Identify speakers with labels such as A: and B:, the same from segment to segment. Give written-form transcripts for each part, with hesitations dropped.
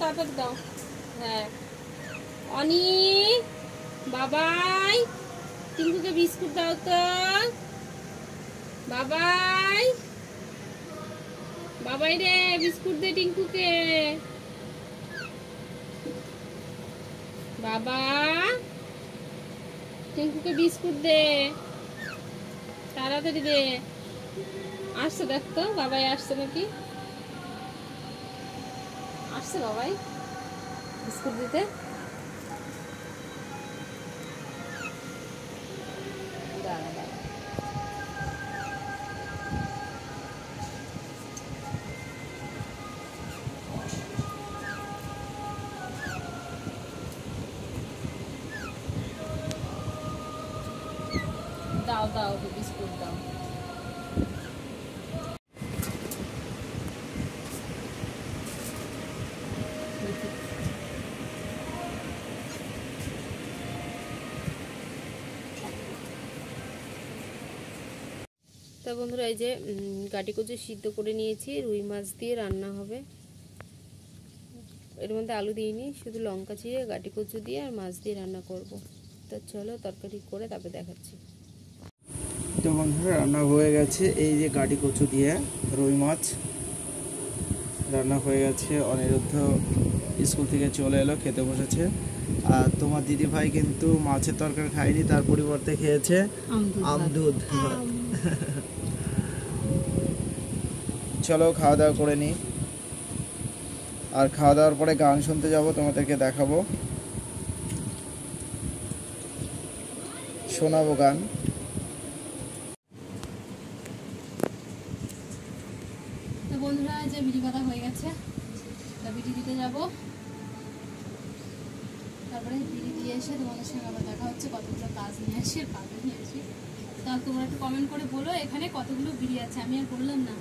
A: তাড়াতাড়ি দাও। হ্যাঁ অনি বাবাই টিঙ্কুকে বিস্কুট দাও তো। বাবাই বাবাই রে বিস্কুট দে টিঙ্কুকে। বাবা টিঙ্কুকে বিস্কুট দে তাড়াতাড়ি দে। আসছে দেখ তো বাবাই আসছে নাকি। আসছে বাবাই বিস্কুট দিতে। দাঁড়া দাঁড়া দাও দাও বিস্কুট দাও। তা বন্ধুরা এই যে গাটি কচু সিদ্ধ করে নিয়েছি, রুই মাছ দিয়ে রান্না হবে। এর মধ্যে আলু দিইনি, শুধু লঙ্কা চিড়ে গাটি কচু দিয়ে আর মাছ দিয়ে রান্না করব। তো চলো তরকারি করে তারপরে দেখাচ্ছি।
B: তো বন্ধুরা রান্না হয়ে গেছে, এই যে গাটি কচু দিয়ে রুই মাছ রান্না হয়ে গেছে। অনিরুদ্ধ স্কুল থেকে চলে এলো, খেতে বসেছে। আর তোমার দিদি ভাই কিন্তু মাছের তরকারি খায়নি, তার পরিবর্তে খেয়েছে আমদুধ। চলো খাওয়া দাওয়া করে নিই, আর খাওয়া দাওয়ার পরে গান শুনতে যাব, তোমাদেরকে দেখাবো, শোনাবো গান।
A: তো বন্ধুরা যে বিড়ি বাঁধা হয়ে গেছে, তা বিড়ি দিতে যাব। তারপরে বিড়ি দিয়ে এসে তোমাদের সঙ্গে আবার দেখা হচ্ছে, কতগুলো কাজ নিয়ে আসি আর কাজ নিয়ে আসি। তা তোমরা একটু কমেন্ট করে বলো এখানে কতগুলো বিড়ি আছে, আমি আর বললাম না।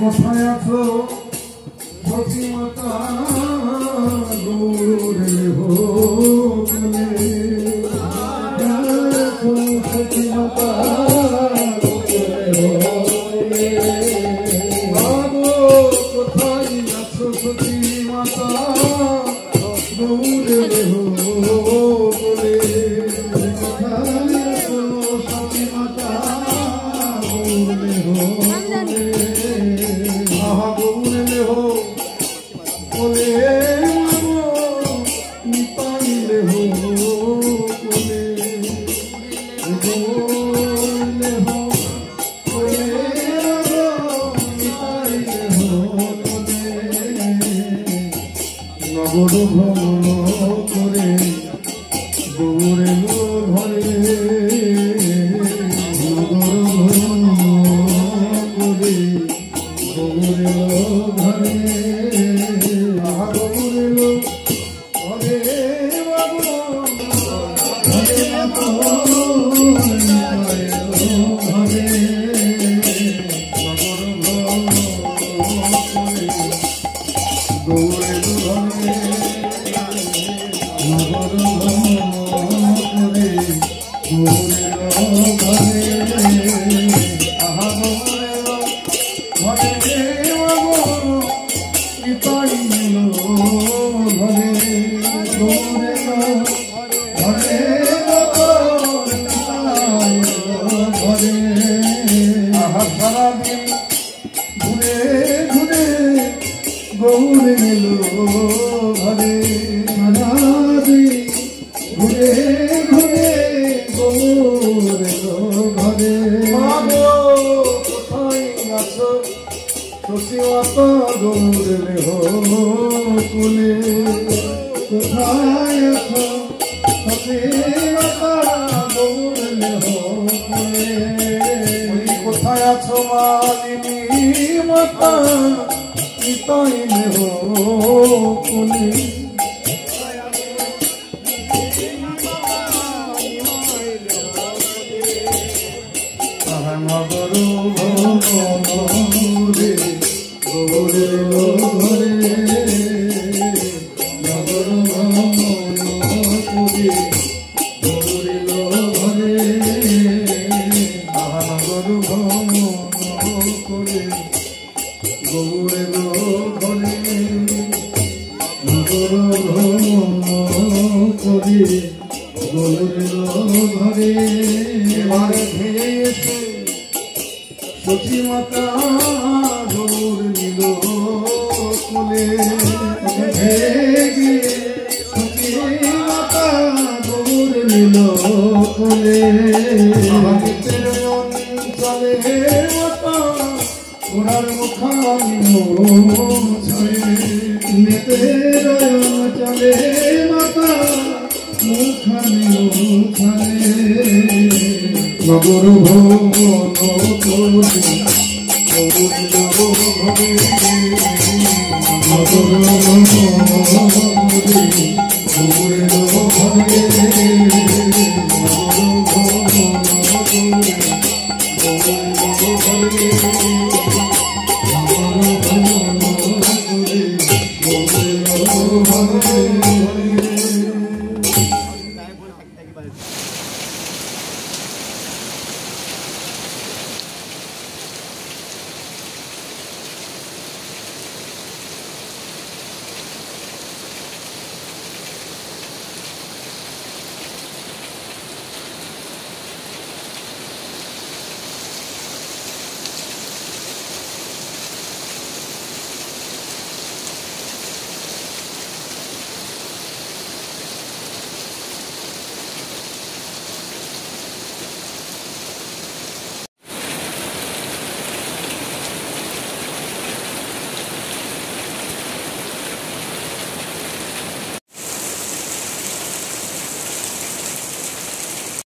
C: কোথায় আছো সখী মাতা গৌরে সখী মাতা কোথায় আছো সখী মাতা গৌরে সখী মাতা নগর ভ্রমণ করে গৌরে ঘরে নগর ভ্রমণ করে গৌরে ঘরে গৌরে ঘরে গৌরে গেল ঘরে মাগো কোথায় আছো সচিমাতা গৌরের কুলে কোথায় আছো সচিমাতা গৌরের কুলে কোথায় আছো মালিনী মাতা নিতাই কুলে নগর ভ্রমণে গৌরে ঘরে নগর ভ্রমণে গৌরে ঘরে নগর ভ্রমণ করে গৌরে ঘরে নগর ভ্রমণ করে গৌরে ঘরে এবারে ভেসে সচিমাতা গৌর নীল কুলে ভেগে সচিমাতা গৌর নীল কুলে চলে মাতা ওনার মুখানি চলে মাতা মুখানি নগর ভ্রমণ করে নগর ভ্রমণ করে